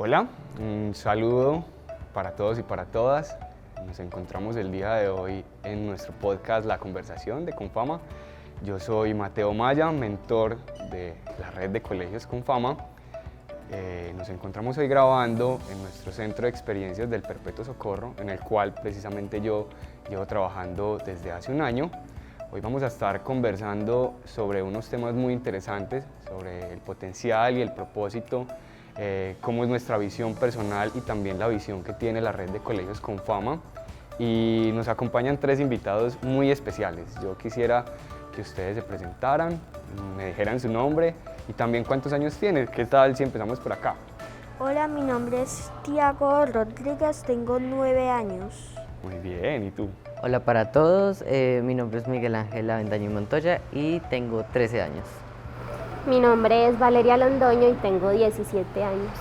Hola, un saludo para todos y para todas. Nos encontramos el día de hoy en nuestro podcast La Conversación de Confama. Yo soy Mateo Maya, mentor de la red de colegios Confama. Nos encontramos hoy grabando en nuestro centro de experiencias del Perpetuo Socorro, en el cual precisamente yo llevo trabajando desde hace un año. Hoy vamos a estar conversando sobre unos temas muy interesantes, sobre el potencial y el propósito, cómo es nuestra visión personal y también la visión que tiene la red de colegios Confama. Y nos acompañan tres invitados muy especiales. Yo quisiera que ustedes se presentaran, me dijeran su nombre y también cuántos años tienen. ¿Qué tal si empezamos por acá? Hola, mi nombre es Tiago Rodríguez, tengo 9 años. Muy bien, ¿y tú? Hola para todos, mi nombre es Miguel Ángel Avendaño Montoya y tengo 13 años. Mi nombre es Valeria Londoño y tengo 17 años.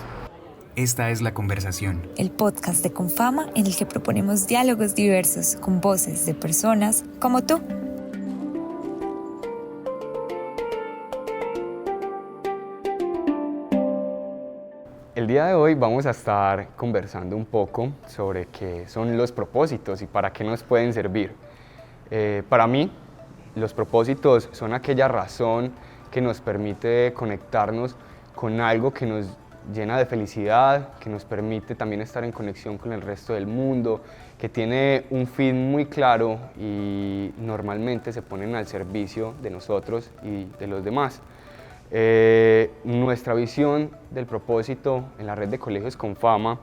Esta es La Conversación, el podcast de Confama en el que proponemos diálogos diversos con voces de personas como tú. El día de hoy vamos a estar conversando un poco sobre qué son los propósitos y para qué nos pueden servir. Para mí, los propósitos son aquella razón que nos permite conectarnos con algo que nos llena de felicidad, que nos permite también estar en conexión con el resto del mundo, que tiene un fin muy claro y normalmente se ponen al servicio de nosotros y de los demás. Nuestra visión del propósito en la red de colegios Confama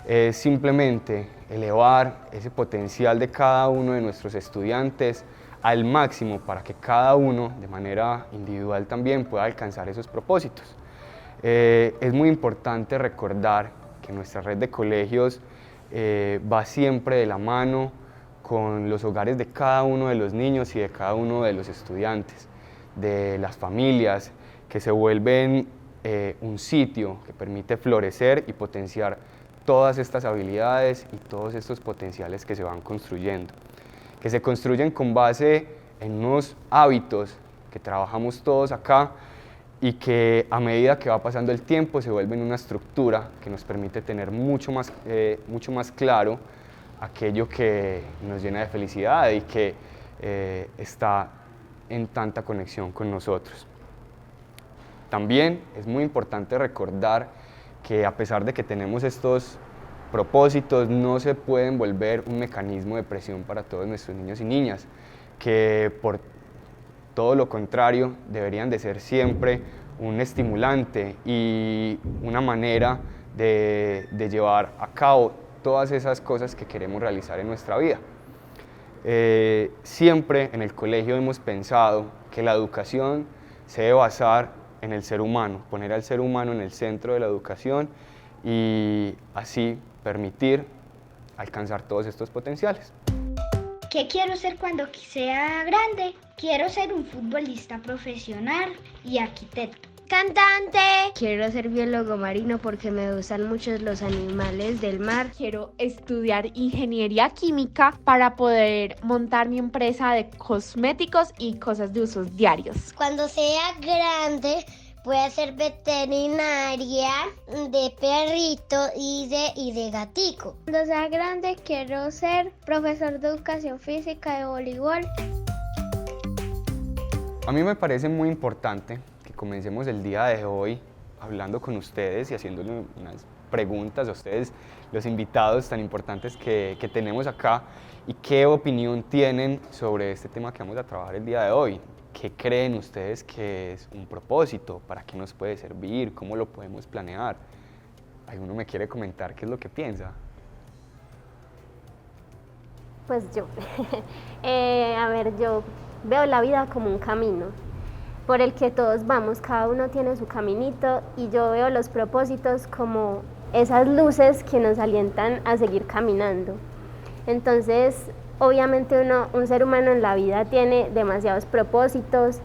es simplemente elevar ese potencial de cada uno de nuestros estudiantes al máximo para que cada uno de manera individual también pueda alcanzar esos propósitos. Es muy importante recordar que nuestra red de colegios va siempre de la mano con los hogares de cada uno de los niños y de cada uno de los estudiantes, de las familias, que se vuelven un sitio que permite florecer y potenciar todas estas habilidades y todos estos potenciales que se van construyendo, que se construyen con base en unos hábitos que trabajamos todos acá y que a medida que va pasando el tiempo se vuelven una estructura que nos permite tener mucho más claro aquello que nos llena de felicidad y que está en tanta conexión con nosotros. También es muy importante recordar que a pesar de que tenemos estos propósitos, no se pueden volver un mecanismo de presión para todos nuestros niños y niñas, que por todo lo contrario deberían de ser siempre un estimulante y una manera de llevar a cabo todas esas cosas que queremos realizar en nuestra vida. Siempre en el colegio hemos pensado que la educación se debe basar en el ser humano, poner al ser humano en el centro de la educación y así permitir alcanzar todos estos potenciales. ¿Qué quiero ser cuando sea grande? Quiero ser un futbolista profesional y arquitecto. ¡Cantante! Quiero ser biólogo marino porque me gustan mucho los animales del mar. Quiero estudiar ingeniería química para poder montar mi empresa de cosméticos y cosas de usos diarios. Cuando sea grande voy a ser veterinaria de perrito y de gatico. Cuando sea grande quiero ser profesor de educación física de voleibol. A mí me parece muy importante que comencemos el día de hoy hablando con ustedes y haciéndole unas preguntas a ustedes, los invitados tan importantes que tenemos acá, y qué opinión tienen sobre este tema que vamos a trabajar el día de hoy. ¿Qué creen ustedes que es un propósito? ¿Para qué nos puede servir? ¿Cómo lo podemos planear? ¿Alguno me quiere comentar qué es lo que piensa? Pues yo. Yo veo la vida como un camino por el que todos vamos, cada uno tiene su caminito, y yo veo los propósitos como esas luces que nos alientan a seguir caminando. Entonces, obviamente un ser humano en la vida tiene demasiados propósitos,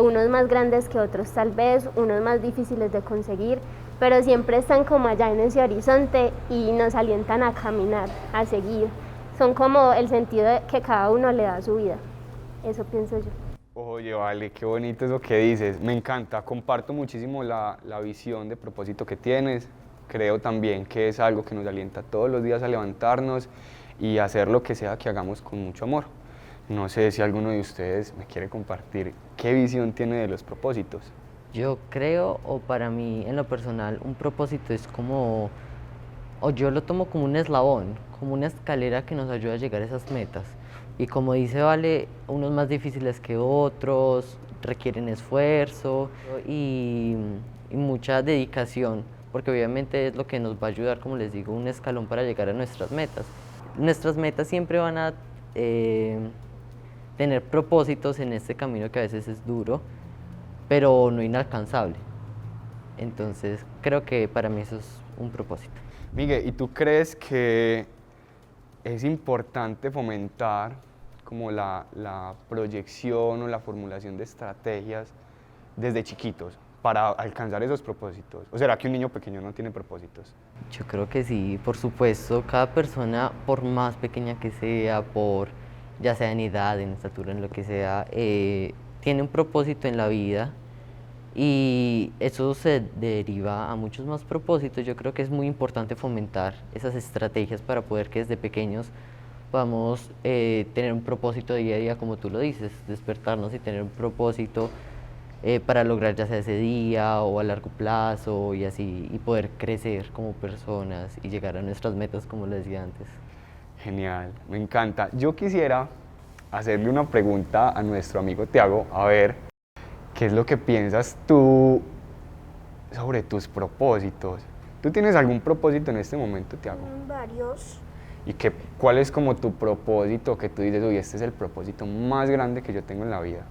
unos más grandes que otros tal vez, unos más difíciles de conseguir, pero siempre están como allá en ese horizonte y nos alientan a caminar, a seguir. Son como el sentido que cada uno le da a su vida. Eso pienso yo. Oye, vale, qué bonito eso que dices. Me encanta, comparto muchísimo la visión de propósito que tienes. creo también que es algo que nos alienta todos los días a levantarnos y hacer lo que sea que hagamos con mucho amor. No sé si alguno de ustedes me quiere compartir qué visión tiene de los propósitos. Yo creo, o para mí en lo personal, un propósito es como, o yo lo tomo como un eslabón, como una escalera que nos ayuda a llegar a esas metas. Y como dice Vale, unos más difíciles que otros, requieren esfuerzo y mucha dedicación, porque obviamente es lo que nos va a ayudar, como les digo, un escalón para llegar a nuestras metas. Nuestras metas siempre van a tener propósitos en este camino que a veces es duro, pero no inalcanzable. Entonces creo que para mí eso es un propósito. Miguel, ¿y tú crees que es importante fomentar como la proyección o la formulación de estrategias desde chiquitos para alcanzar esos propósitos? ¿O será que un niño pequeño no tiene propósitos? Yo creo que sí, por supuesto, cada persona, por más pequeña que sea, ya sea en edad, en estatura, en lo que sea, tiene un propósito en la vida y eso se deriva a muchos más propósitos. Yo creo que es muy importante fomentar esas estrategias para poder que desde pequeños podamos tener un propósito día a día, como tú lo dices, despertarnos y tener un propósito para lograr ya sea ese día o a largo plazo y así, y poder crecer como personas y llegar a nuestras metas, como lo decía antes. Genial, me encanta. Yo quisiera hacerle una pregunta a nuestro amigo Tiago, a ver qué es lo que piensas tú sobre tus propósitos. ¿Tú tienes algún propósito en este momento, Tiago? Varios. ¿Y cuál es como tu propósito que tú dices, uy, este es el propósito más grande que yo tengo en la vida?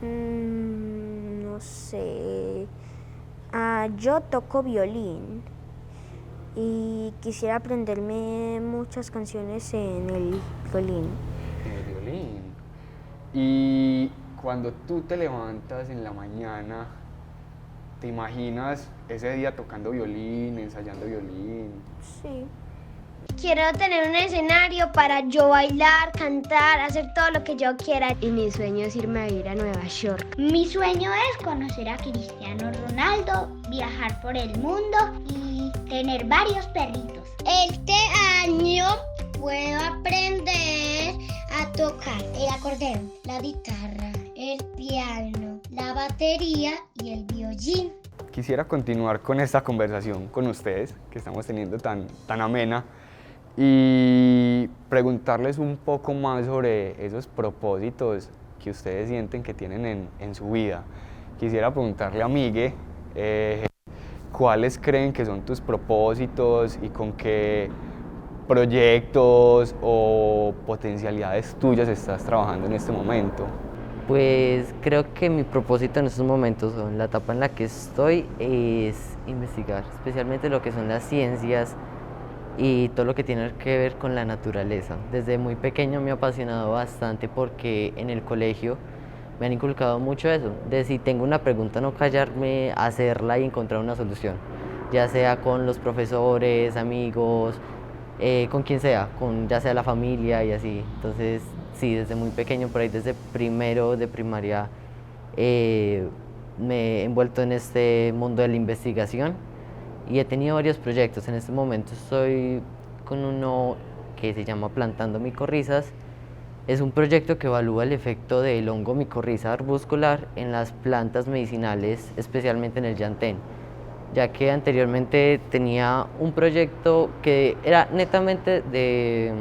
No sé. Yo toco violín y quisiera aprenderme muchas canciones en el violín. En el violín. Y cuando tú te levantas en la mañana, ¿te imaginas ese día tocando violín, ensayando violín? Sí. Quiero tener un escenario para yo bailar, cantar, hacer todo lo que yo quiera. Y mi sueño es irme a vivir a Nueva York. Mi sueño es conocer a Cristiano Ronaldo, viajar por el mundo y tener varios perritos. Este año puedo aprender a tocar el acordeón, la guitarra, el piano, la batería y el violín. Quisiera continuar con esta conversación con ustedes, que estamos teniendo tan amena, y preguntarles un poco más sobre esos propósitos que ustedes sienten que tienen en su vida. Quisiera preguntarle a Migue, ¿cuáles creen que son tus propósitos y con qué proyectos o potencialidades tuyas estás trabajando en este momento? Pues creo que mi propósito en estos momentos, o en la etapa en la que estoy, es investigar, especialmente lo que son las ciencias y todo lo que tiene que ver con la naturaleza. Desde muy pequeño me ha apasionado bastante porque en el colegio me han inculcado mucho eso, de si tengo una pregunta no callarme, hacerla y encontrar una solución, ya sea con los profesores, amigos, con quien sea, ya sea la familia y así. Entonces sí, desde muy pequeño, por ahí desde primero de primaria, me he envuelto en este mundo de la investigación y he tenido varios proyectos. En este momento estoy con uno que se llama Plantando Micorrizas. Es un proyecto que evalúa el efecto del hongo micorriza arbuscular en las plantas medicinales, especialmente en el llantén, ya que anteriormente tenía un proyecto que era netamente de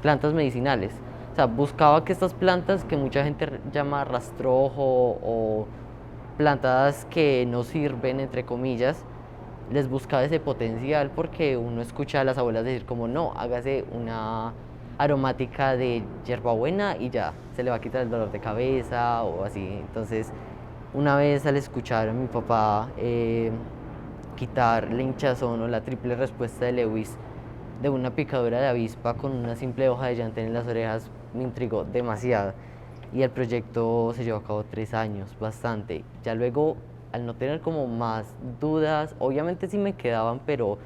plantas medicinales. O sea, buscaba que estas plantas que mucha gente llama rastrojo o plantas que no sirven, entre comillas, les buscaba ese potencial, porque uno escucha a las abuelas decir como no, hágase una aromática de hierbabuena y ya, se le va a quitar el dolor de cabeza o así. Entonces, una vez al escuchar a mi papá quitar la hinchazón o la triple respuesta de Lewis de una picadura de avispa con una simple hoja de llantén en las orejas, me intrigó demasiado. Y el proyecto se llevó a cabo 3 años, bastante. Ya luego, al no tener como más dudas, obviamente sí me quedaban, pero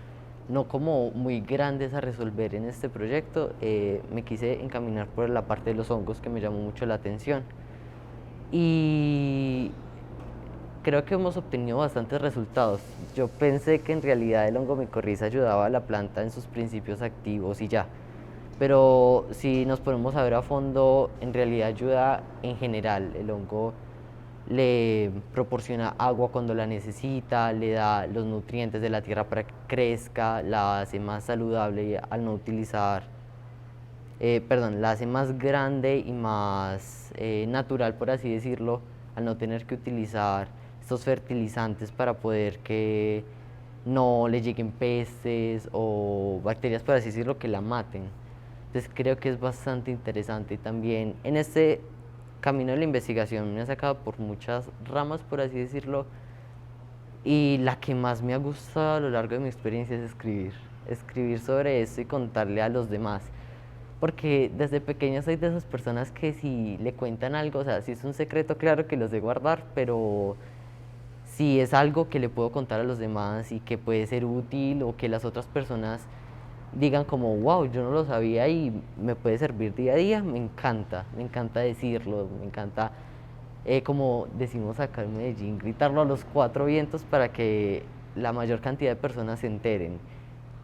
no como muy grandes a resolver en este proyecto, me quise encaminar por la parte de los hongos, que me llamó mucho la atención. Y creo que hemos obtenido bastantes resultados. Yo pensé que en realidad el hongo micorriza ayudaba a la planta en sus principios activos y ya. Pero si nos ponemos a ver a fondo, en realidad ayuda en general. El hongo le proporciona agua cuando la necesita, le da los nutrientes de la tierra para que crezca, la hace más saludable al no utilizar, la hace más grande y más natural, por así decirlo, al no tener que utilizar estos fertilizantes para poder que no le lleguen pestes o bacterias, por así decirlo, que la maten. Entonces creo que es bastante interesante. Y también en este camino de la investigación me ha sacado por muchas ramas, por así decirlo, y la que más me ha gustado a lo largo de mi experiencia es escribir sobre esto y contarle a los demás. Porque desde pequeño soy de esas personas que si le cuentan algo, o sea, si es un secreto, claro que los de guardar, pero si es algo que le puedo contar a los demás y que puede ser útil o que las otras personas digan como, wow, yo no lo sabía y me puede servir día a día, me encanta decirlo, me encanta, como decimos acá en Medellín, gritarlo a los cuatro vientos para que la mayor cantidad de personas se enteren.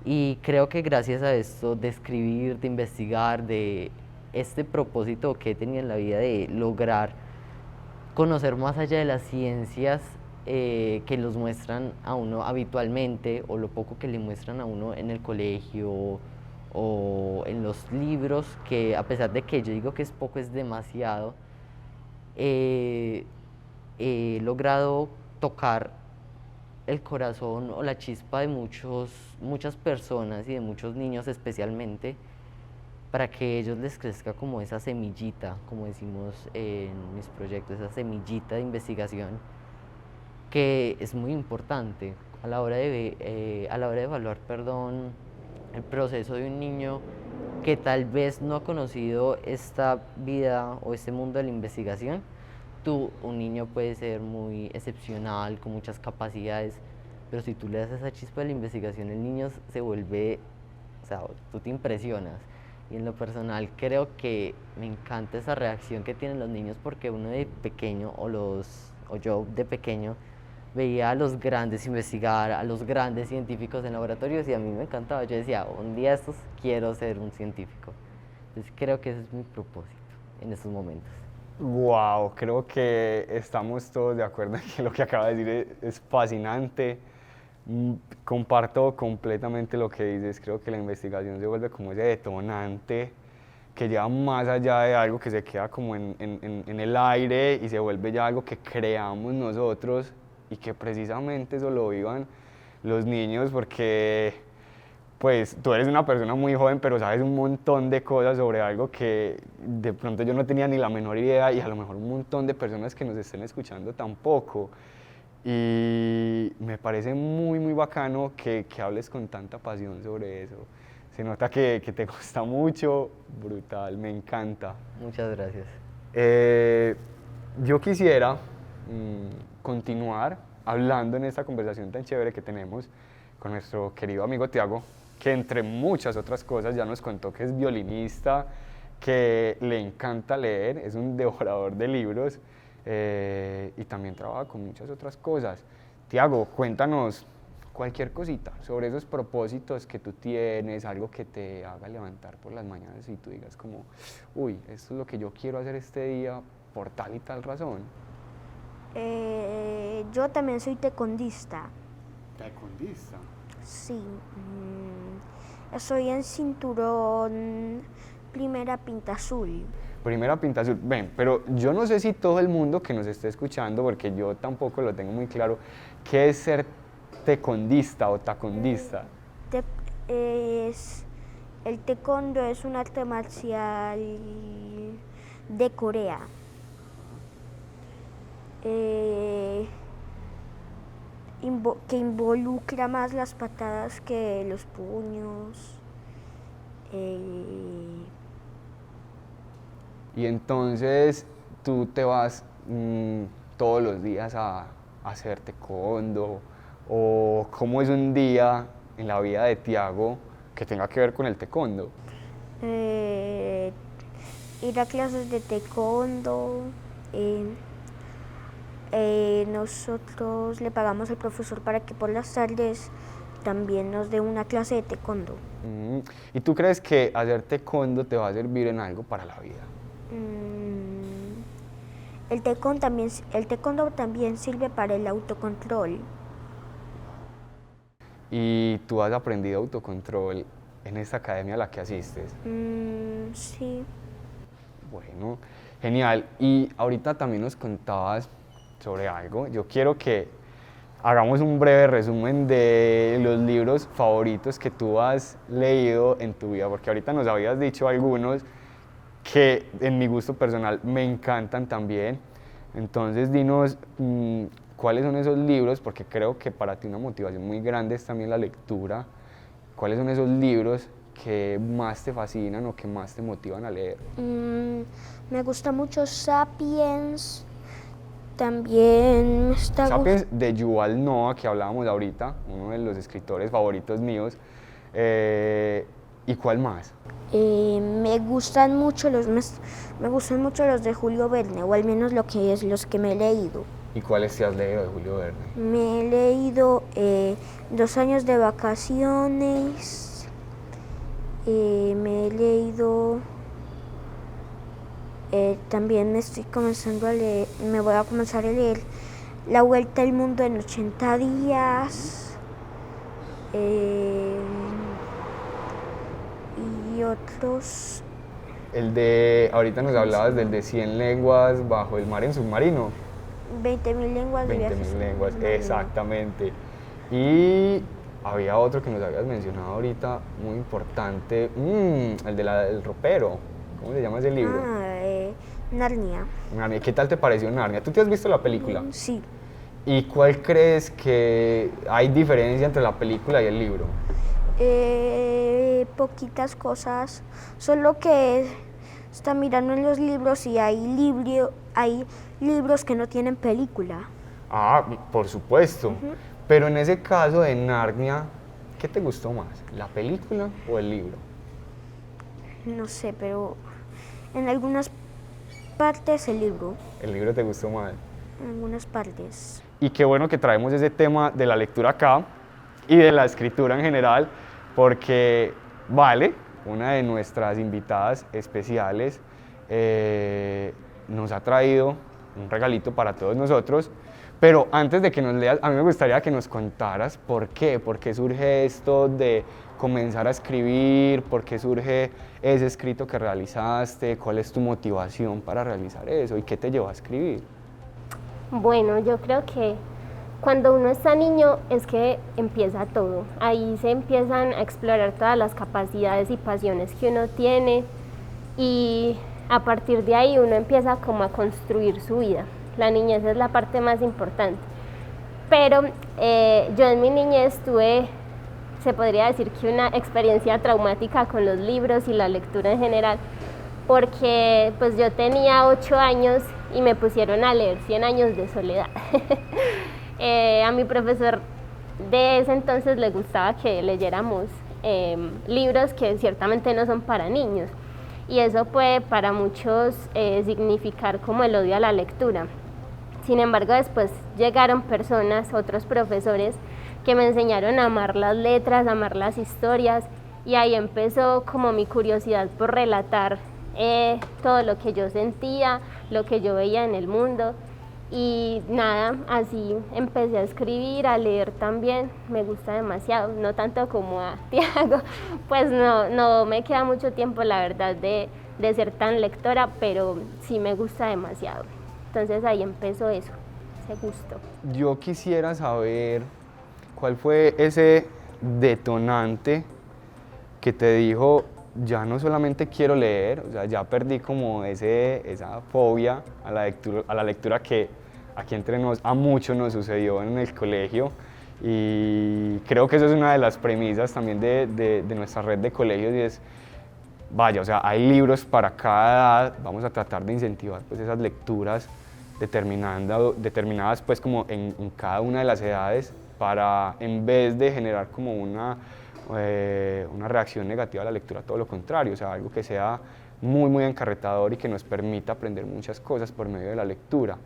Y creo que gracias a esto de escribir, de investigar, de este propósito que he tenido en la vida de lograr conocer más allá de las ciencias que los muestran a uno habitualmente o lo poco que le muestran a uno en el colegio o en los libros, que a pesar de que yo digo que es poco, es demasiado, he logrado tocar el corazón o la chispa de muchas personas y de muchos niños especialmente, para que ellos les crezca como esa semillita, como decimos en mis proyectos, esa semillita de investigación que es muy importante a la hora de evaluar, el proceso de un niño que tal vez no ha conocido esta vida o este mundo de la investigación. Un niño puede ser muy excepcional, con muchas capacidades, pero si tú le das esa chispa de la investigación, el niño se vuelve, o sea, tú te impresionas. Y en lo personal creo que me encanta esa reacción que tienen los niños, porque uno de pequeño, o yo de pequeño, veía a los grandes investigar, a los grandes científicos en laboratorios, y a mí me encantaba. Yo decía, un día estos quiero ser un científico. Entonces creo que ese es mi propósito en estos momentos. Wow, creo que estamos todos de acuerdo en que lo que acaba de decir es fascinante. Comparto completamente lo que dices. Creo que la investigación se vuelve como ese detonante que lleva más allá de algo que se queda como en el aire y se vuelve ya algo que creamos nosotros, y que precisamente eso lo vivan los niños, porque pues tú eres una persona muy joven, pero sabes un montón de cosas sobre algo que de pronto yo no tenía ni la menor idea, y a lo mejor un montón de personas que nos estén escuchando tampoco. Y me parece muy, muy bacano que hables con tanta pasión sobre eso. Se nota que te gusta mucho, brutal, me encanta. Muchas gracias. Yo quisiera continuar hablando en esta conversación tan chévere que tenemos con nuestro querido amigo Tiago, que entre muchas otras cosas ya nos contó que es violinista, que le encanta leer, es un devorador de libros, y también trabaja con muchas otras cosas. Tiago, cuéntanos cualquier cosita sobre esos propósitos que tú tienes, algo que te haga levantar por las mañanas y tú digas como, uy, esto es lo que yo quiero hacer este día por tal y tal razón. Yo también soy tecondista. ¿Tecondista? Sí, estoy en cinturón primera pinta azul. Primera pinta azul. Ven, pero yo no sé si todo el mundo que nos esté escuchando, porque yo tampoco lo tengo muy claro, ¿qué es ser tecondista o tacondista? El taekwondo es un arte marcial de Corea. Que involucra más las patadas que los puños. Y entonces tú te vas todos los días a hacer taekwondo, o cómo es un día en la vida de Tiago que tenga que ver con el taekwondo. Ir a clases de taekwondo, nosotros le pagamos al profesor para que por las tardes también nos dé una clase de taekwondo. ¿Y tú crees que hacer taekwondo te va a servir en algo para la vida? El taekwondo también sirve para el autocontrol. ¿Y tú has aprendido autocontrol en esta academia a la que asistes? Sí. Bueno, genial. Y ahorita también nos contabas sobre algo. Yo quiero que hagamos un breve resumen de los libros favoritos que tú has leído en tu vida, porque ahorita nos habías dicho algunos que en mi gusto personal me encantan también. Entonces dinos cuáles son esos libros, porque creo que para ti una motivación muy grande es también la lectura. ¿Cuáles son esos libros que más te fascinan o que más te motivan a leer? Me gusta mucho Sapiens. También está Sapiens de Yuval Noah, que hablábamos ahorita, uno de los escritores favoritos míos. ¿Y cuál más? Me gustan mucho los de Julio Verne, o al menos los que me he leído. ¿Y cuáles te has leído de Julio Verne? Me he leído 2 años de vacaciones. Me he leído también me voy a comenzar a leer La Vuelta al Mundo en 80 días. Y otros. Ahorita nos hablabas del de 100 lenguas bajo el mar en submarino. 20.000 lenguas de viaje. 20.000 lenguas, exactamente. Y había otro que nos habías mencionado ahorita, muy importante, el del ropero. ¿Cómo se llama ese libro? Narnia. Narnia. ¿Qué tal te pareció Narnia? ¿Tú te has visto la película? Sí. ¿Y cuál crees que hay diferencia entre la película y el libro? Poquitas cosas, solo que está mirando en los libros y hay libros que no tienen película. Ah, por supuesto. Pero en ese caso de Narnia, ¿qué te gustó más? ¿La película o el libro? No sé, pero en algunas partes el libro. ¿El libro te gustó más? En algunas partes. Y qué bueno que traemos ese tema de la lectura acá y de la escritura en general, porque Vale, una de nuestras invitadas especiales, nos ha traído un regalito para todos nosotros. Pero antes de que nos leas, a mí me gustaría que nos contaras por qué surge esto de comenzar a escribir, por qué surge ese escrito que realizaste, cuál es tu motivación para realizar eso y qué te llevó a escribir. Bueno, yo creo que cuando uno está niño es que empieza todo. Ahí se empiezan a explorar todas las capacidades y pasiones que uno tiene y a partir de ahí uno empieza como a construir su vida. La niñez es la parte más importante. Pero yo en mi niñez tuve, se podría decir que una experiencia traumática con los libros y la lectura en general, porque pues yo tenía 8 años y me pusieron a leer 100 años de soledad. A mi profesor de ese entonces le gustaba que leyéramos libros que ciertamente no son para niños, y eso puede para muchos significar como el odio a la lectura. Sin embargo, después llegaron personas, otros profesores, que me enseñaron a amar las letras, a amar las historias, y ahí empezó como mi curiosidad por relatar todo lo que yo sentía, lo que yo veía en el mundo. Y nada, así empecé a escribir, a leer también, me gusta demasiado, no tanto como a Tiago, pues no me queda mucho tiempo la verdad de ser tan lectora, pero sí me gusta demasiado. Entonces ahí empezó eso, ese gusto. Yo quisiera saber cuál fue ese detonante que te dijo, ya no solamente quiero leer, o sea, ya perdí como esa fobia a la lectura que aquí entre nos a muchos nos sucedió en el colegio, y creo que eso es una de las premisas también de nuestra red de colegios, y es, vaya, o sea, hay libros para cada edad, vamos a tratar de incentivar pues esas lecturas determinadas pues como en cada una de las edades, para en vez de generar como una reacción negativa a la lectura, todo lo contrario, o sea, algo que sea muy encarretador y que nos permita aprender muchas cosas por medio de la lectura.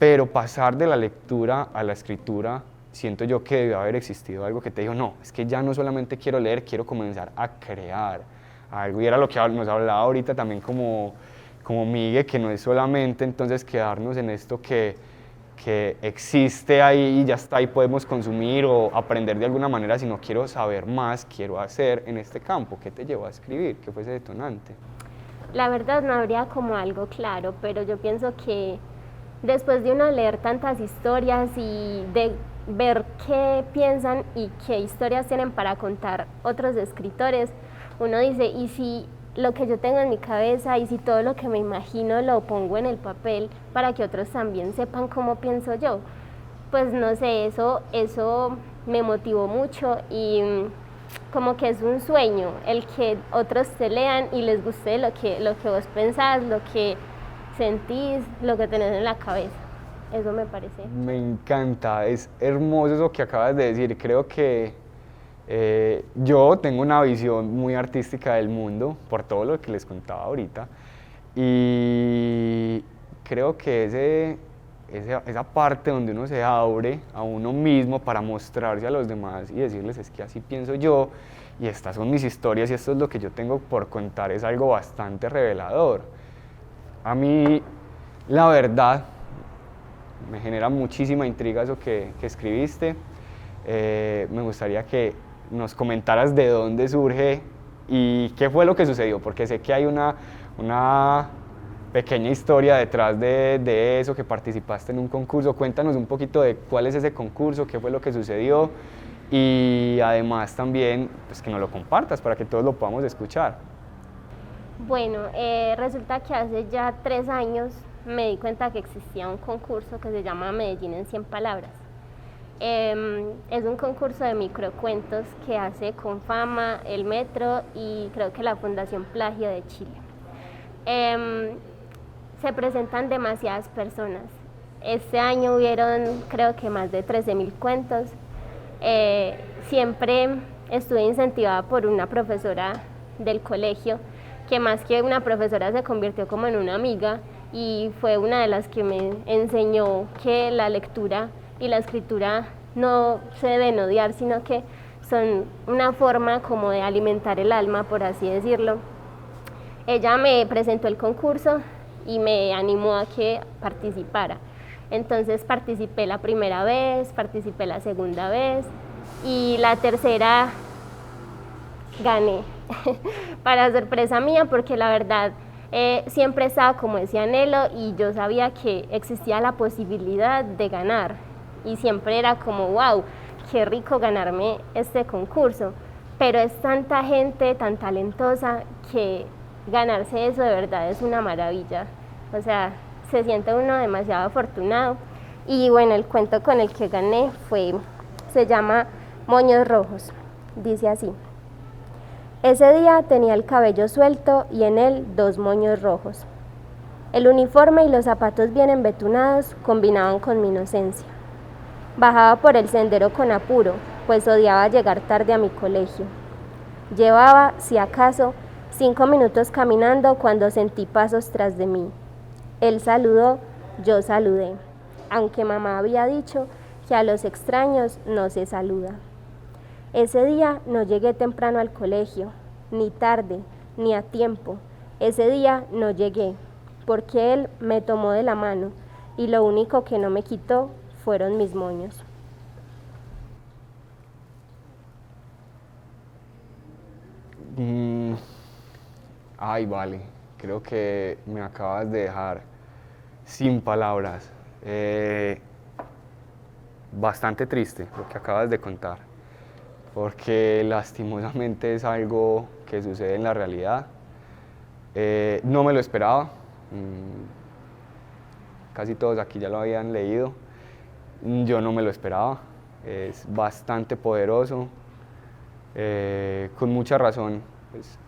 pero pasar de la lectura a la escritura, siento yo que debió haber existido algo que te dijo, no, es que ya no solamente quiero leer, quiero comenzar a crear algo, y era lo que nos hablaba ahorita también como Miguel, que no es solamente entonces quedarnos en esto que existe ahí y ya está, y podemos consumir o aprender de alguna manera, sino quiero saber más, quiero hacer en este campo. ¿Qué te llevó a escribir? ¿Qué fue ese detonante? La verdad no habría como algo claro, pero yo pienso que después de uno leer tantas historias y de ver qué piensan y qué historias tienen para contar otros escritores, uno dice, ¿y si lo que yo tengo en mi cabeza y si todo lo que me imagino lo pongo en el papel para que otros también sepan cómo pienso yo? Pues no sé, eso me motivó mucho y como que es un sueño el que otros te lean y les guste lo que vos pensás, lo que sentís, lo que tenés en la cabeza. Eso me parece. Me encanta, es hermoso eso que acabas de decir. Creo que yo tengo una visión muy artística del mundo, por todo lo que les contaba ahorita, y creo que esa parte donde uno se abre a uno mismo para mostrarse a los demás y decirles, es que así pienso yo, y estas son mis historias y esto es lo que yo tengo por contar, es algo bastante revelador. A mí, la verdad, me genera muchísima intriga eso que escribiste. Me gustaría que nos comentaras de dónde surge y qué fue lo que sucedió, porque sé que hay una pequeña historia detrás de eso, que participaste en un concurso. Cuéntanos un poquito de cuál es ese concurso, qué fue lo que sucedió, y además también pues, que nos lo compartas para que todos lo podamos escuchar. Bueno, resulta que hace ya 3 años me di cuenta que existía un concurso que se llama Medellín en 100 palabras. Es un concurso de microcuentos que hace Confama, el Metro y creo que la Fundación Plagio de Chile. Se presentan demasiadas personas. Este año hubieron creo que más de 13.000 cuentos. Siempre estuve incentivada por una profesora del colegio, que más que una profesora se convirtió como en una amiga y fue una de las que me enseñó que la lectura y la escritura no se deben odiar, sino que son una forma como de alimentar el alma, por así decirlo. Ella me presentó el concurso y me animó a que participara. Entonces participé la primera vez, participé la segunda vez y la tercera gané. Para sorpresa mía, porque la verdad siempre estaba como ese anhelo y yo sabía que existía la posibilidad de ganar y siempre era como wow, qué rico ganarme este concurso, pero es tanta gente tan talentosa que ganarse eso de verdad es una maravilla, o sea, se siente uno demasiado afortunado. Y bueno, el cuento con el que gané se llama Moños Rojos, dice así: ese día tenía el cabello suelto y en él 2 moños rojos. El uniforme y los zapatos bien embetunados combinaban con mi inocencia. Bajaba por el sendero con apuro, pues odiaba llegar tarde a mi colegio. Llevaba, si acaso, 5 minutos caminando cuando sentí pasos tras de mí. Él saludó, yo saludé, aunque mamá había dicho que a los extraños no se saluda. Ese día no llegué temprano al colegio, ni tarde, ni a tiempo. Ese día no llegué, porque él me tomó de la mano y lo único que no me quitó fueron mis moños. Ay, vale, creo que me acabas de dejar sin palabras. Bastante triste lo que acabas de contar, porque lastimosamente es algo que sucede en la realidad. No me lo esperaba, casi todos aquí ya lo habían leído, yo no me lo esperaba, es bastante poderoso, con mucha razón pues,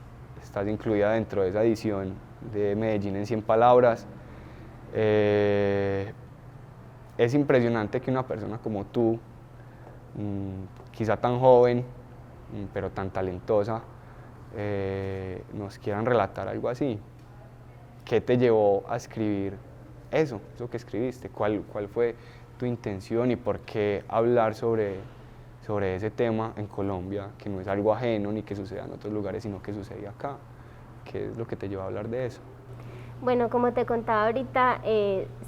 estás incluida dentro de esa edición de Medellín en 100 palabras. Es impresionante que una persona como tú, quizá tan joven, pero tan talentosa, nos quieran relatar algo así. ¿Qué te llevó a escribir eso que escribiste, cuál fue tu intención y por qué hablar sobre ese tema en Colombia, que no es algo ajeno ni que suceda en otros lugares, sino que sucede acá. ¿Qué es lo que te lleva a hablar de eso? Bueno, como te contaba ahorita,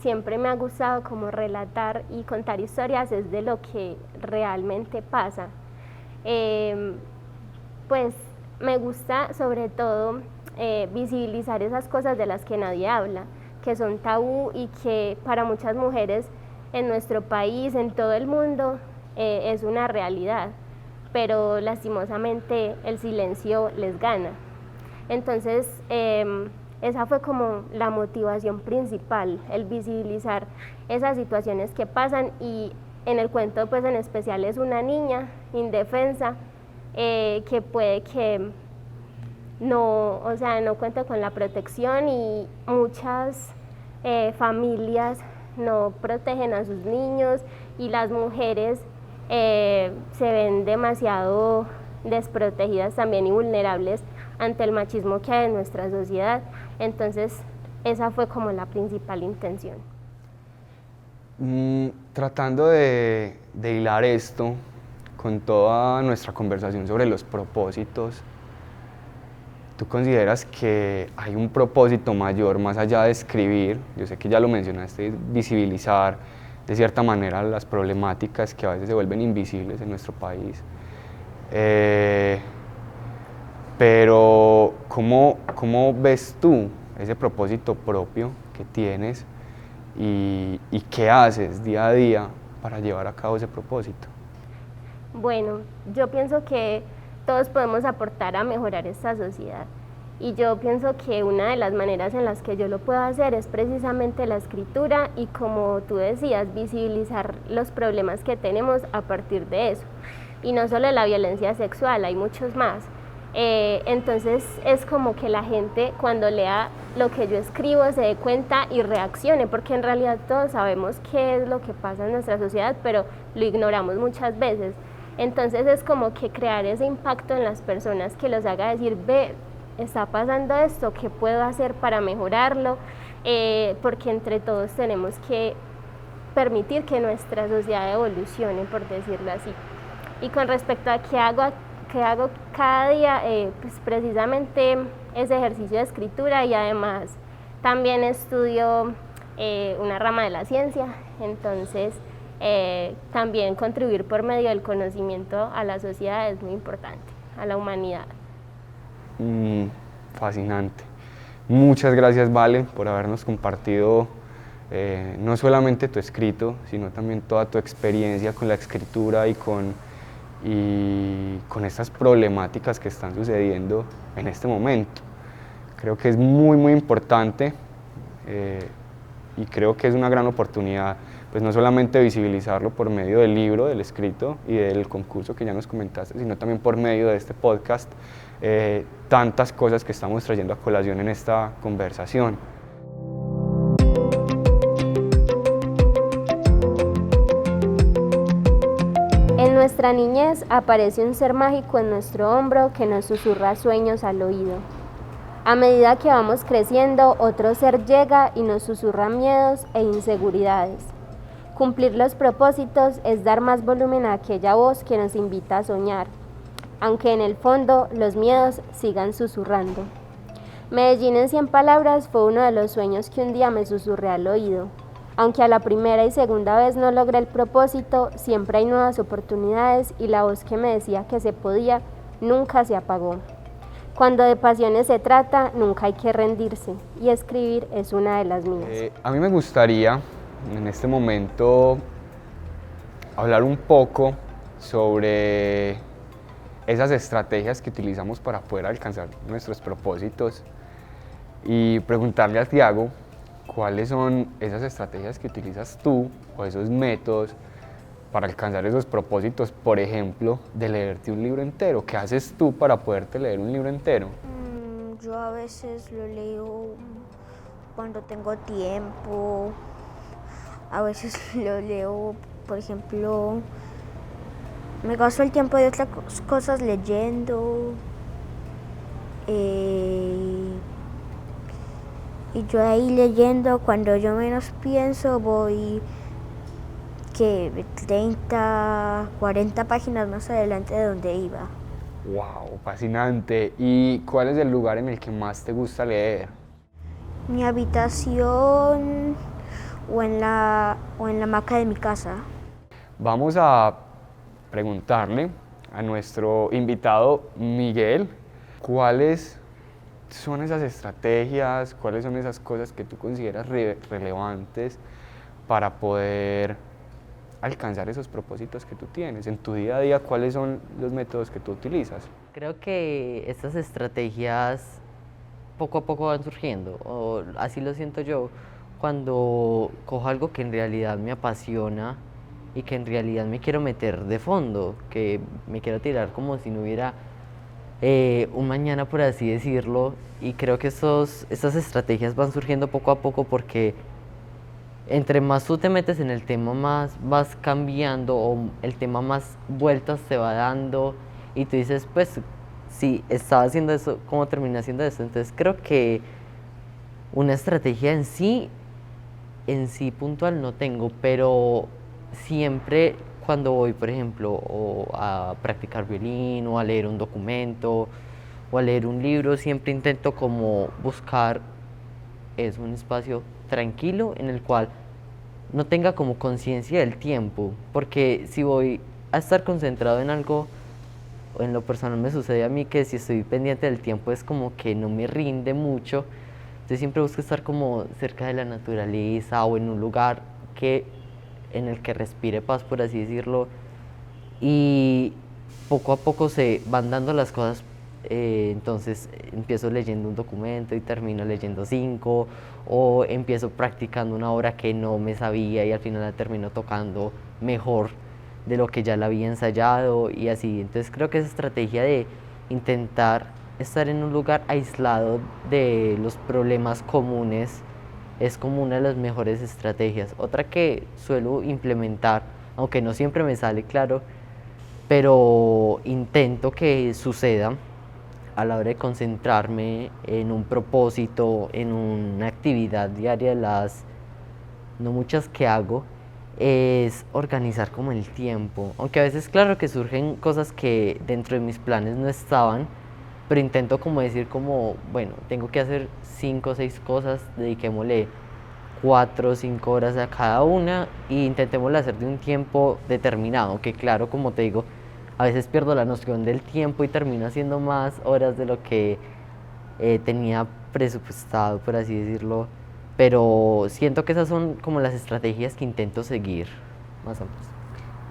siempre me ha gustado como relatar y contar historias desde lo que realmente pasa. Pues me gusta sobre todo visibilizar esas cosas de las que nadie habla, que son tabú y que para muchas mujeres en nuestro país, en todo el mundo, es una realidad, pero lastimosamente el silencio les gana. Entonces, esa fue como la motivación principal, el visibilizar esas situaciones que pasan, y en el cuento pues en especial es una niña indefensa que puede que no cuente con la protección, y muchas familias no protegen a sus niños, y las mujeres se ven demasiado desprotegidas también y vulnerables ante el machismo que hay en nuestra sociedad. Entonces esa fue como la principal intención. Tratando de hilar esto con toda nuestra conversación sobre los propósitos, ¿tú consideras que hay un propósito mayor más allá de escribir? Yo sé que ya lo mencionaste, visibilizar de cierta manera las problemáticas que a veces se vuelven invisibles en nuestro país. Pero ¿cómo ves tú ese propósito propio que tienes y qué haces día a día para llevar a cabo ese propósito? Bueno, yo pienso que todos podemos aportar a mejorar esta sociedad, y yo pienso que una de las maneras en las que yo lo puedo hacer es precisamente la escritura, y como tú decías, visibilizar los problemas que tenemos a partir de eso. Y no solo la violencia sexual, hay muchos más. Entonces es como que la gente cuando lea lo que yo escribo se dé cuenta y reaccione, porque en realidad todos sabemos qué es lo que pasa en nuestra sociedad, pero lo ignoramos muchas veces. Entonces es como que crear ese impacto en las personas que los haga decir, ve, está pasando esto, ¿qué puedo hacer para mejorarlo? Porque entre todos tenemos que permitir que nuestra sociedad evolucione, por decirlo así. Y con respecto a qué hago cada día, pues precisamente ese ejercicio de escritura, y además también estudio una rama de la ciencia, entonces también contribuir por medio del conocimiento a la sociedad es muy importante, a la humanidad. Fascinante. Muchas gracias, Vale, por habernos compartido no solamente tu escrito, sino también toda tu experiencia con la escritura y con estas problemáticas que están sucediendo en este momento. Creo que es muy importante y creo que es una gran oportunidad, pues no solamente visibilizarlo por medio del libro, del escrito y del concurso que ya nos comentaste, sino también por medio de este podcast, tantas cosas que estamos trayendo a colación en esta conversación. En nuestra niñez aparece un ser mágico en nuestro hombro que nos susurra sueños al oído. A medida que vamos creciendo, otro ser llega y nos susurra miedos e inseguridades. Cumplir los propósitos es dar más volumen a aquella voz que nos invita a soñar, aunque en el fondo los miedos sigan susurrando. Medellín en 100 palabras fue uno de los sueños que un día me susurré al oído. Aunque a la primera y segunda vez no logré el propósito, siempre hay nuevas oportunidades, y la voz que me decía que se podía nunca se apagó. Cuando de pasiones se trata, nunca hay que rendirse, y escribir es una de las mías. A mí me gustaría en este momento hablar un poco sobre esas estrategias que utilizamos para poder alcanzar nuestros propósitos, y preguntarle a Tiago cuáles son esas estrategias que utilizas tú o esos métodos para alcanzar esos propósitos, por ejemplo, de leerte un libro entero. ¿Qué haces tú para poderte leer un libro entero? Yo a veces lo leo cuando tengo tiempo, a veces lo leo, por ejemplo, me gasto el tiempo de otras cosas leyendo, Y yo ahí leyendo, cuando yo menos pienso, voy que 30, 40 páginas más adelante de donde iba. ¡Wow! Fascinante. ¿Y cuál es el lugar en el que más te gusta leer? Mi habitación o en la hamaca de mi casa. Vamos a preguntarle a nuestro invitado Miguel cuáles son esas estrategias, cuáles son esas cosas que tú consideras relevantes para poder alcanzar esos propósitos que tú tienes. En tu día a día, ¿cuáles son los métodos que tú utilizas? Creo que estas estrategias poco a poco van surgiendo, o así lo siento yo, cuando cojo algo que en realidad me apasiona y que en realidad me quiero meter de fondo, que me quiero tirar como si no hubiera un mañana, por así decirlo, y creo que estas estrategias van surgiendo poco a poco porque entre más tú te metes en el tema, más vas cambiando o el tema más vueltas te va dando y tú dices, pues, si estaba haciendo eso, ¿cómo terminé haciendo eso? Entonces creo que una estrategia en sí puntual no tengo, pero siempre cuando voy, por ejemplo, o a practicar violín o a leer un documento o a leer un libro, siempre intento como buscar un espacio tranquilo en el cual no tenga como conciencia del tiempo, porque si voy a estar concentrado en algo, o en lo personal me sucede a mí que si estoy pendiente del tiempo es como que no me rinde mucho, entonces siempre busco estar como cerca de la naturaleza o en un lugar en el que respire paz, por así decirlo, y poco a poco se van dando las cosas. Entonces empiezo leyendo un documento y termino leyendo 5, o empiezo practicando una obra que no me sabía y al final la termino tocando mejor de lo que ya la había ensayado y así. Entonces creo que esa estrategia de intentar estar en un lugar aislado de los problemas comunes es como una de las mejores estrategias. Otra que suelo implementar, aunque no siempre me sale claro, pero intento que suceda a la hora de concentrarme en un propósito, en una actividad diaria de las no muchas que hago, es organizar como el tiempo. Aunque a veces claro que surgen cosas que dentro de mis planes no estaban, pero intento como decir como, bueno, tengo que hacer 5 o 6 cosas, dediquémosle 4 o 5 horas a cada una y intentémoslo hacer de un tiempo determinado, que claro, como te digo, a veces pierdo la noción del tiempo y termino haciendo más horas de lo que tenía presupuestado, por así decirlo, pero siento que esas son como las estrategias que intento seguir, más o menos.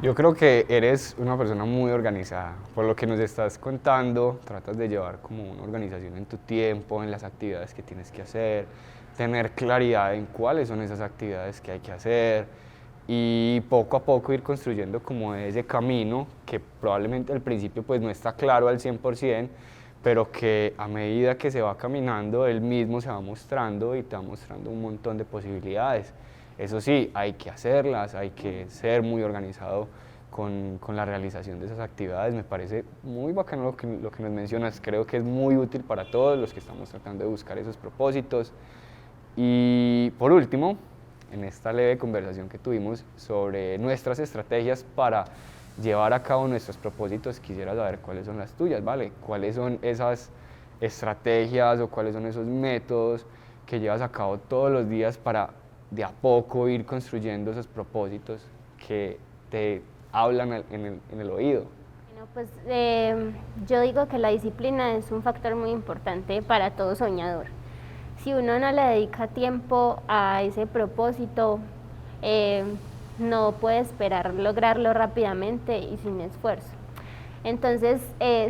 Yo creo que eres una persona muy organizada. Por lo que nos estás contando, tratas de llevar como una organización en tu tiempo, en las actividades que tienes que hacer, tener claridad en cuáles son esas actividades que hay que hacer y poco a poco ir construyendo como ese camino que probablemente al principio pues no está claro al 100%, pero que a medida que se va caminando, él mismo se va mostrando y te va mostrando un montón de posibilidades. Eso sí, hay que hacerlas, hay que ser muy organizado con la realización de esas actividades. Me parece muy bacano lo que nos mencionas, creo que es muy útil para todos los que estamos tratando de buscar esos propósitos. Y por último, en esta leve conversación que tuvimos sobre nuestras estrategias para llevar a cabo nuestros propósitos, quisiera saber cuáles son las tuyas, ¿vale? ¿Cuáles son esas estrategias o cuáles son esos métodos que llevas a cabo todos los días para de a poco ir construyendo esos propósitos que te hablan en el oído? Bueno, pues yo digo que la disciplina es un factor muy importante para todo soñador. Si uno no le dedica tiempo a ese propósito, no puede esperar lograrlo rápidamente y sin esfuerzo. Entonces,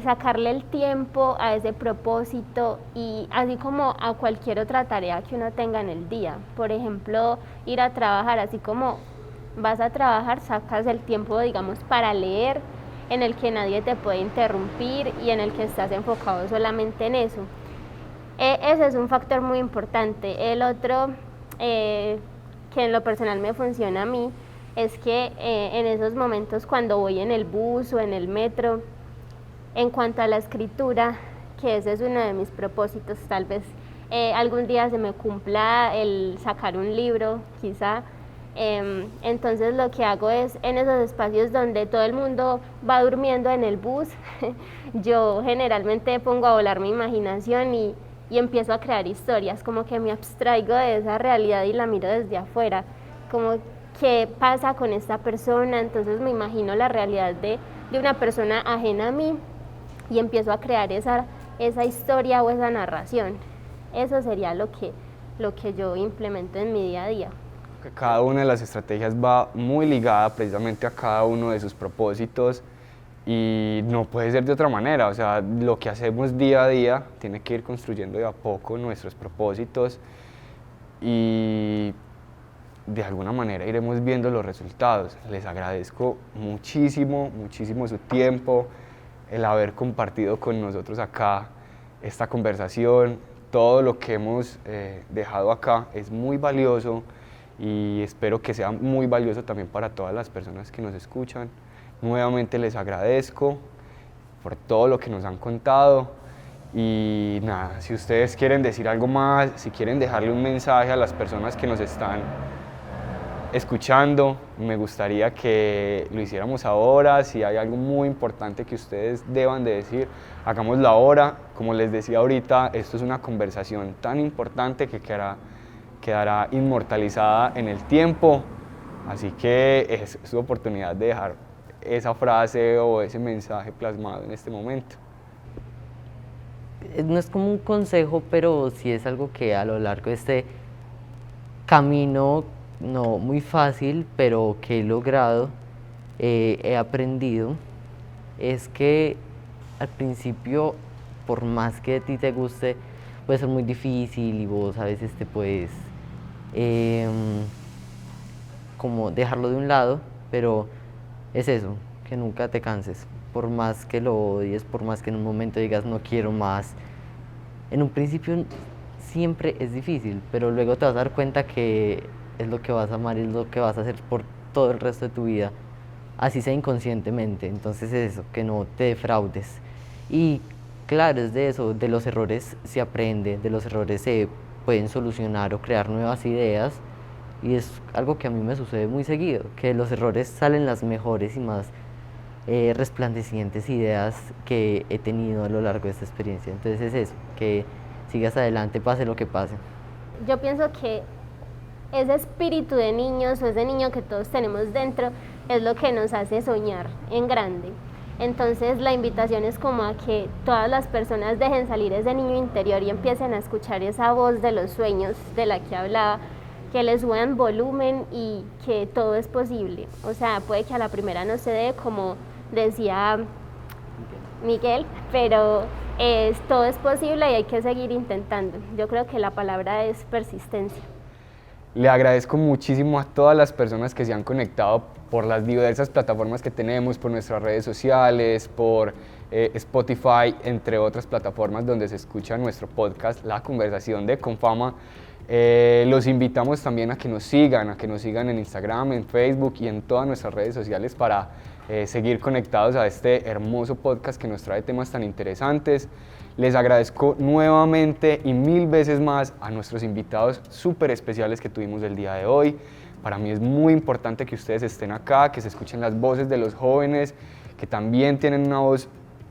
sacarle el tiempo a ese propósito y así como a cualquier otra tarea que uno tenga en el día. Por ejemplo, ir a trabajar, así como vas a trabajar, sacas el tiempo, digamos, para leer, en el que nadie te puede interrumpir y en el que estás enfocado solamente en eso. Ese es un factor muy importante. El otro, que en lo personal me funciona a mí, es que en esos momentos cuando voy en el bus o en el metro, en cuanto a la escritura, que ese es uno de mis propósitos, tal vez algún día se me cumpla el sacar un libro, quizá. Entonces lo que hago es, en esos espacios donde todo el mundo va durmiendo en el bus, yo generalmente pongo a volar mi imaginación y empiezo a crear historias, como que me abstraigo de esa realidad y la miro desde afuera, como qué pasa con esta persona, entonces me imagino la realidad de una persona ajena a mí y empiezo a crear esa historia o esa narración. Eso sería lo que yo implemento en mi día a día. Cada una de las estrategias va muy ligada precisamente a cada uno de sus propósitos y no puede ser de otra manera, o sea, lo que hacemos día a día tiene que ir construyendo de a poco nuestros propósitos y de alguna manera iremos viendo los resultados. Les agradezco muchísimo, muchísimo su tiempo, el haber compartido con nosotros acá esta conversación, todo lo que hemos dejado acá es muy valioso y espero que sea muy valioso también para todas las personas que nos escuchan. Nuevamente les agradezco por todo lo que nos han contado y nada, si ustedes quieren decir algo más, si quieren dejarle un mensaje a las personas que nos están escuchando, me gustaría que lo hiciéramos ahora. Si hay algo muy importante que ustedes deban de decir, hagámoslo ahora. Como les decía ahorita, esto es una conversación tan importante que quedará inmortalizada en el tiempo, así que es su oportunidad de dejar esa frase o ese mensaje plasmado en este momento. No es como un consejo, pero sí es algo que a lo largo de este camino, no muy fácil, pero que he logrado, he aprendido, es que al principio, por más que a ti te guste, puede ser muy difícil y vos a veces te puedes como dejarlo de un lado, pero es eso, que nunca te canses, por más que lo odies, por más que en un momento digas no quiero más. En un principio siempre es difícil, pero luego te vas a dar cuenta que es lo que vas a amar, es lo que vas a hacer por todo el resto de tu vida, así sea inconscientemente. Entonces es eso, que no te defraudes. Y claro, es de eso, de los errores se aprende, de los errores se pueden solucionar o crear nuevas ideas, y es algo que a mí me sucede muy seguido, que de los errores salen las mejores y más resplandecientes ideas que he tenido a lo largo de esta experiencia. Entonces es eso, que sigas adelante, pase lo que pase. Yo pienso que ese espíritu de niños o ese niño que todos tenemos dentro es lo que nos hace soñar en grande. Entonces la invitación es como a que todas las personas dejen salir ese niño interior y empiecen a escuchar esa voz de los sueños de la que hablaba, que le suban volumen y que todo es posible. O sea, puede que a la primera no se dé, como decía Miguel, pero todo es posible y hay que seguir intentando. Yo creo que la palabra es persistencia. Le agradezco muchísimo a todas las personas que se han conectado por las diversas plataformas que tenemos, por nuestras redes sociales, por Spotify, entre otras plataformas donde se escucha nuestro podcast, La Conversación de Confama. Los invitamos también a que nos sigan en Instagram, en Facebook y en todas nuestras redes sociales para seguir conectados a este hermoso podcast que nos trae temas tan interesantes. Les agradezco nuevamente y 1000 veces más a nuestros invitados súper especiales que tuvimos el día de hoy. Para mí es muy importante que ustedes estén acá, que se escuchen las voces de los jóvenes, que también tienen una voz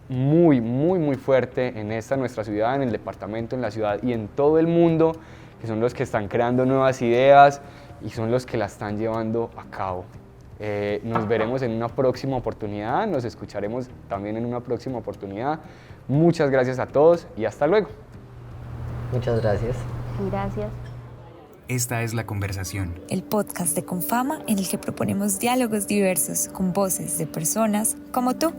muy, muy, muy fuerte en esta nuestra ciudad, en el departamento, en la ciudad y en todo el mundo, que son los que están creando nuevas ideas y son los que las están llevando a cabo. Nos veremos en una próxima oportunidad, nos escucharemos también en una próxima oportunidad. Muchas gracias a todos y hasta luego. Muchas gracias. Gracias. Esta es La Conversación, El podcast de Confama en el que proponemos diálogos diversos con voces de personas como tú.